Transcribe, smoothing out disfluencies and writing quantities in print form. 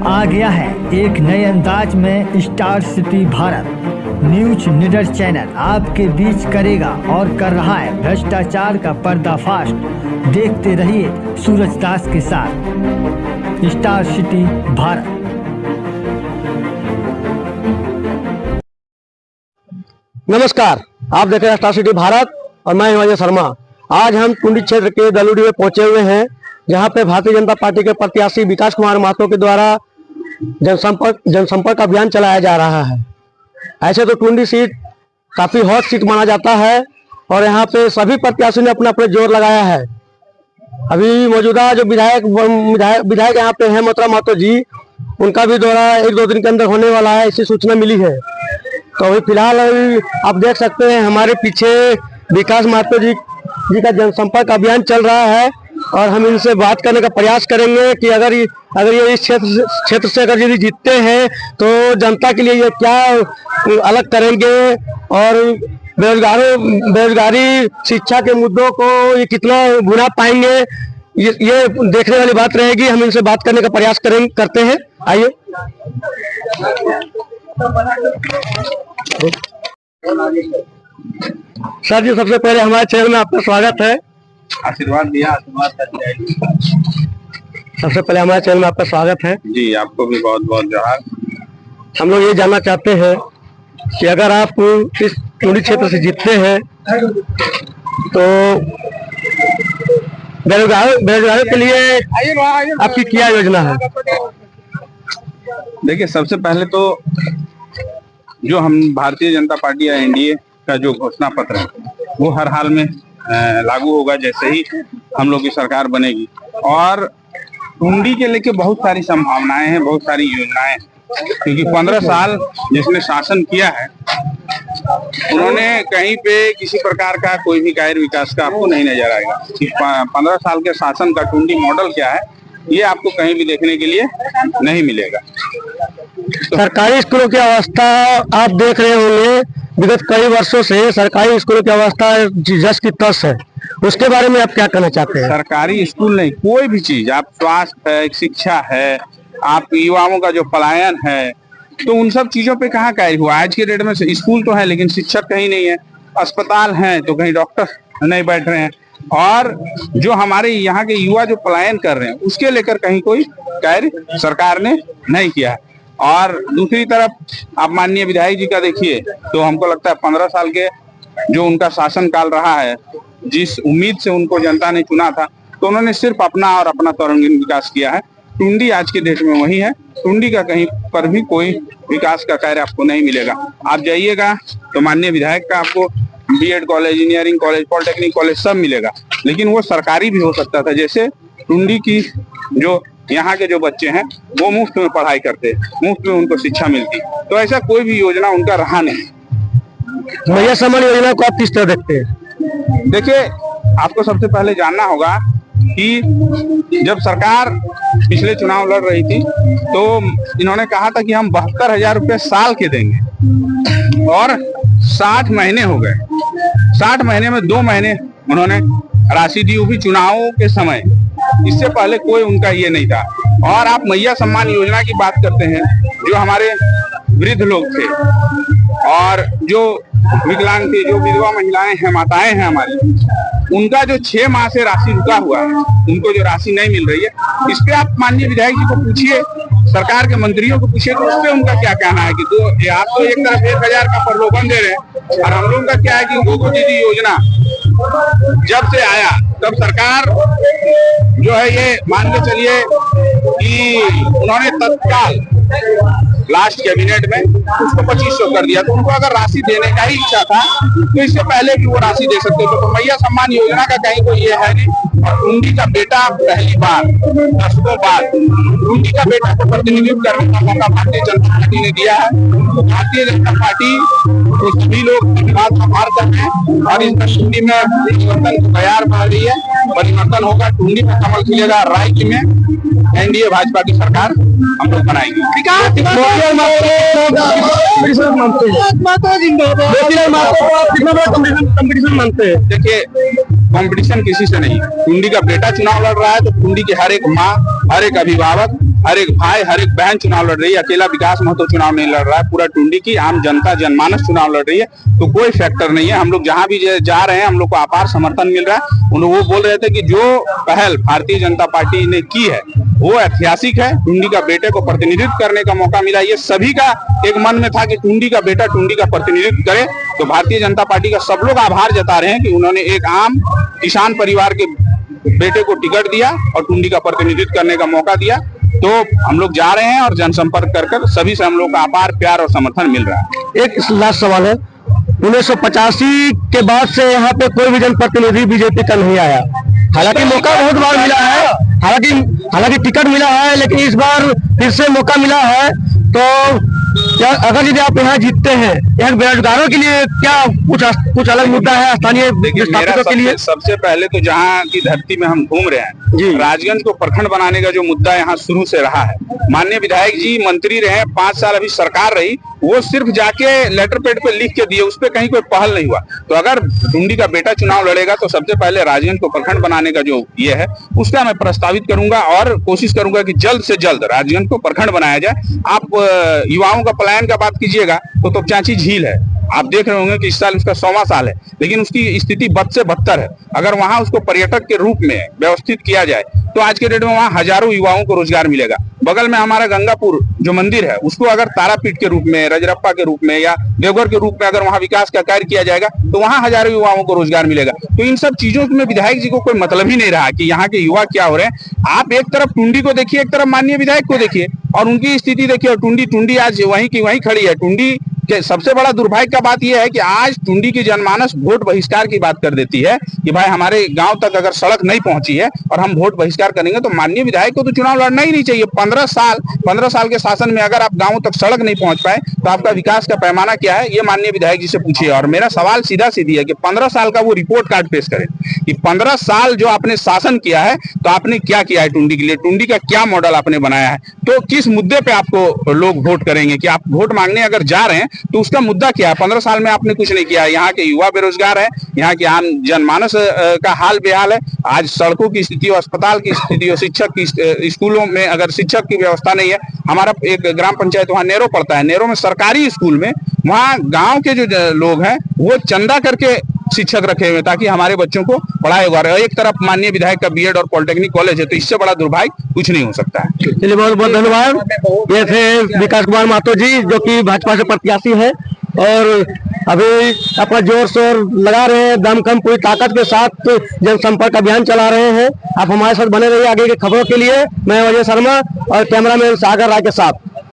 आ गया है एक नए अंदाज में स्टार सिटी भारत। न्यूज निडर चैनल आपके बीच करेगा और कर रहा है भ्रष्टाचार का पर्दाफाश। देखते रहिए सूरज दास के साथ स्टार सिटी भारत। नमस्कार, आप देख रहे हैं स्टार सिटी भारत और मैं हिमांशु शर्मा। आज हम टुंडी क्षेत्र के दलूडी में पहुंचे हुए हैं, जहां पे भारतीय जनता पार्टी के प्रत्याशी विकास कुमार महतो के द्वारा जनसंपर्क अभियान चलाया जा रहा है। ऐसे तो टुंडी सीट काफी हॉट सीट माना जाता है और यहाँ पे सभी प्रत्याशियों ने अपना अपना जोर लगाया है। अभी मौजूदा जो विधायक यहाँ पे है मोहतरम महतो जी, उनका भी दौरा 1-2 दिन के अंदर होने वाला है, ऐसी सूचना मिली है। तो अभी फिलहाल आप देख सकते हैं हमारे पीछे विकास महतो जी का जनसंपर्क अभियान चल रहा है और हम इनसे बात करने का प्रयास करेंगे कि अगर ये इस क्षेत्र से अगर यदि जीतते हैं तो जनता के लिए ये क्या अलग करेंगे और बेरोजगारी, शिक्षा के मुद्दों को ये कितना भुना पाएंगे, ये देखने वाली बात रहेगी। हम इनसे बात करने का प्रयास करते हैं। आइए। सर जी, सबसे पहले हमारे चैनल में आपका स्वागत है। आशीर्वाद दिया, आशीर्वाद का सबसे पहले हमारे चैनल में आपका स्वागत है जी। आपको भी बहुत बहुत जोहार। हम लोग ये जानना चाहते हैं कि अगर आप इस टुंडी क्षेत्र से जीतते हैं तो बेरोजगारों के लिए आपकी क्या योजना है? देखिए, सबसे पहले तो जो हम भारतीय जनता पार्टी या एनडीए का जो घोषणा पत्र है वो हर हाल में लागू होगा जैसे ही हम लोग की सरकार बनेगी। और टुंडी के लेके बहुत सारी संभावनाएं हैं, बहुत सारी योजनाएं हैं, क्योंकि 15 साल जिसने शासन किया है उन्होंने कहीं पे किसी प्रकार का कोई भी कार्य विकास का आपको नहीं नजर आएगा। 15 साल के शासन का टुंडी मॉडल क्या है ये आपको कहीं भी देखने के लिए नहीं मिलेगा। सरकारी स्कूलों की अवस्था आप देख रहे होंगे, विगत कई वर्षों से सरकारी स्कूलों की अवस्था जस की तस है, उसके बारे में आप क्या कहना चाहते हैं? सरकारी स्कूल नहीं, कोई भी चीज, आप स्वास्थ्य है, शिक्षा है, आप युवाओं का जो पलायन है, तो उन सब चीजों पे कहाँ कार्य हुआ। आज के डेट में स्कूल तो है लेकिन शिक्षक कहीं नहीं है, अस्पताल हैं तो कहीं डॉक्टर नहीं बैठ रहे हैं, और जो हमारे यहाँ के युवा जो पलायन कर रहे हैं उसके लेकर कहीं कोई कार्य सरकार ने नहीं किया। और दूसरी तरफ आप माननीय विधायक जी का देखिए तो हमको लगता है 15 साल के जो उनका शासन काल रहा है, जिस उम्मीद से उनको जनता ने चुना था, तो उन्होंने सिर्फ अपना और अपना त्वरित विकास किया है। टुंडी आज के डेट में वही है, टुंडी का कहीं पर भी कोई विकास का कार्य आपको नहीं मिलेगा। आप जाइएगा तो माननीय विधायक का आपको BEd college, engineering college, polytechnic college सब मिलेगा, लेकिन वो सरकारी भी हो सकता था। जैसे टुंडी की जो यहाँ के जो बच्चे हैं वो मुफ्त में पढ़ाई करते, मुफ्त में उनको शिक्षा मिलती, तो ऐसा कोई भी योजना उनका रहा नहीं। मैया सम्मान योजना को आप किस तरह देखते हैं? देखिए, आपको सबसे पहले जानना होगा कि जब सरकार पिछले चुनाव लड़ रही थी तो इन्होंने कहा था कि हम 72,000 रुपये साल के देंगे, और 60 महीने हो गए। 60 महीने में 2 महीने उन्होंने राशि दी, वो भी चुनावों के समय। इससे पहले कोई उनका ये नहीं था। और आप मैया सम्मान योजना की बात करते हैं, जो हमारे वृद्ध लोग थे और जो विकलांग थे, जो विधवा महिलाएं हैं, माताएं हैं हमारी, उनका जो 6 माह से राशि रुका हुआ है, उनको जो राशि नहीं मिल रही है, इस पे आप माननीय विधायक जी को पूछिए, सरकार के मंत्रियों को पूछिए तो उस पे उनका क्या कहना है कि आप तो एक तरफ 1,000 का प्रलोभन दे रहे हैं, और हम लोगों का क्या है कि गोगो दीदी योजना जब से आया तब सरकार जो है ये मान के चलिए कि उन्होंने तत्काल लास्ट कैबिनेट में उसको 2500 कर दिया। तो उनको अगर राशि देने का ही इच्छा था तो इससे पहले भी वो राशि दे सकते थे। तो मैया सम्मान योजना का कहीं कोई ये है नहीं। और टुंडी का बेटा पहली बार दशकों बाद टुंडी का बेटा को प्रतिनिधित्व करने का मौका भारतीय जनता पार्टी ने दिया है। तो भारतीय जनता पार्टी तो सभी लोग धन्यवाद आभार करते हैं और इस टुंडी में परिवर्तन को तैयार बना रही है। परिवर्तन होगा, टुंडी में कमल खिलेगा, राज्य में एनडीए भाजपा की सरकार हम लोग बनाएंगे। देखिए, कंपटीशन किसी से नहीं, टुंडी का बेटा चुनाव लड़ रहा है तो टुंडी की हर एक माँ, हर एक अभिभावक हर एक भाई हर एक बहन चुनाव लड़ रही है। अकेला विकास महतो चुनाव नहीं लड़ रहा है, पूरा टुंडी की आम जनता जनमानस चुनाव लड़ रही है। तो कोई फैक्टर नहीं है। हम लोग जहां भी जा रहे हैं हम लोग को अपार समर्थन मिल रहा है। वो बोल रहे थे कि जो पहल भारतीय जनता पार्टी ने की है वो ऐतिहासिक है। टुंडी का बेटे को प्रतिनिधित्व करने का मौका मिला। ये सभी का एक मन में था कि टुंडी का बेटा टुंडी का प्रतिनिधित्व करे। तो भारतीय जनता पार्टी का सब लोग आभार जता रहे हैं कि उन्होंने एक आम किसान परिवार के बेटे को टिकट दिया और टुंडी का प्रतिनिधित्व करने का मौका दिया। तो हम लोग जा रहे हैं और जनसंपर्क कर सभी से हम लोग का अपार प्यार और समर्थन मिल रहा है। एक लास्ट सवाल है, 1985 के बाद से यहाँ पे कोई भी जनप्रतिनिधि बीजेपी का नहीं आया। हालांकि मौका बहुत बार मिला है, हालांकि टिकट मिला है, लेकिन इस बार फिर से मौका मिला है। तो क्या अगर यदि आप यहाँ जीतते हैं, यहाँ बेरोजगारों के लिए क्या कुछ अलग मुद्दा है स्थानीय विस्थापितों के लिए? सबसे पहले तो जहाँ की धरती में हम घूम रहे हैं, राजगंज को प्रखंड बनाने का जो मुद्दा यहाँ शुरू से रहा है, माननीय विधायक जी मंत्री रहे, 5 साल अभी सरकार रही, वो सिर्फ जाके लेटर पैड पे लिख के दिए, उस पर कहीं कोई पहल नहीं हुआ। तो अगर टुंडी का बेटा चुनाव लड़ेगा तो सबसे पहले राजगंज को प्रखंड बनाने का जो ये है उसका मैं प्रस्तावित करूंगा और कोशिश करूंगा कि जल्द से जल्द राजगंज को प्रखंड बनाया जाए। आप युवाओं का पलायन का बात कीजिएगा तो चाची झील है, आप देख रहे होंगे कि इस साल उसका 100वां साल है, लेकिन उसकी स्थिति बद से बदतर है। अगर वहां उसको पर्यटक के रूप में व्यवस्थित किया जाए तो आज के डेट में वहां हजारों युवाओं को रोजगार मिलेगा। बगल में हमारा गंगापुर जो मंदिर है उसको अगर तारापीठ के रूप में, रजरप्पा के रूप में या देवघर के रूप में अगर वहां विकास का कार्य किया जाएगा तो वहां हजारों युवाओं को रोजगार मिलेगा। तो इन सब चीजों में विधायक जी को कोई मतलब ही नहीं रहा कि यहाँ के युवा क्या हो रहे हैं। आप एक तरफ टुंडी को देखिए, एक तरफ माननीय विधायक को देखिए और उनकी स्थिति देखिए। और टुंडी आज वहीं की वहीं खड़ी है। टुंडी के सबसे बड़ा दुर्भाग्य का बात यह है कि आज टुंडी की जनमानस वोट बहिष्कार की बात कर देती है कि भाई हमारे गांव तक अगर सड़क नहीं पहुंची है और हम वोट बहिष्कार करेंगे। तो माननीय विधायक को तो चुनाव लड़ना ही नहीं चाहिए। 15 साल के शासन में अगर आप गांवों तक सड़क नहीं पहुंच पाए तो आपका विकास का पैमाना क्या है, ये माननीय विधायक जी से पूछिए। और मेरा सवाल सीधा सीधी है कि 15 साल का वो रिपोर्ट कार्ड पेश करें कि 15 साल जो आपने शासन किया है तो आपने क्या किया है टुंडी के लिए, टुंडी का क्या मॉडल आपने बनाया है, तो किस मुद्दे पे आपको लोग वोट करेंगे। कि आप वोट मांगने अगर जा रहे हैं तो उसका मुद्दा क्या है। 15 साल में आपने कुछ नहीं किया। यहाँ के युवा बेरोजगार है, यहाँ के आम जनमानस का हाल बेहाल है। आज सड़कों की स्थिति हो, अस्पताल की स्थिति हो, शिक्षक की, स्कूलों में अगर शिक्षक की व्यवस्था नहीं है। हमारा एक ग्राम पंचायत वहाँ नेरो पड़ता है, नेरो में सरकारी स्कूल में वहाँ गांव के जो लोग हैं वो चंदा करके शिक्षक रखे हुए ताकि हमारे बच्चों को पढ़ाया होगा। एक तरफ माननीय विधायक का बीएड और पॉलिटेक्निक कॉलेज है, तो इससे बड़ा दुर्भाग्य कुछ नहीं हो सकता है। चलिए, बहुत बहुत धन्यवाद। ये थे विकास कुमार महतो जी जो कि भाजपा से प्रत्याशी है और अभी अपना जोर शोर लगा रहे हैं, दमखम पूरी ताकत के साथ जनसंपर्क अभियान चला रहे हैं। आप हमारे साथ बने रहिए आगे की खबरों के लिए। मैं अजय शर्मा और कैमरामैन सागर राय के साथ।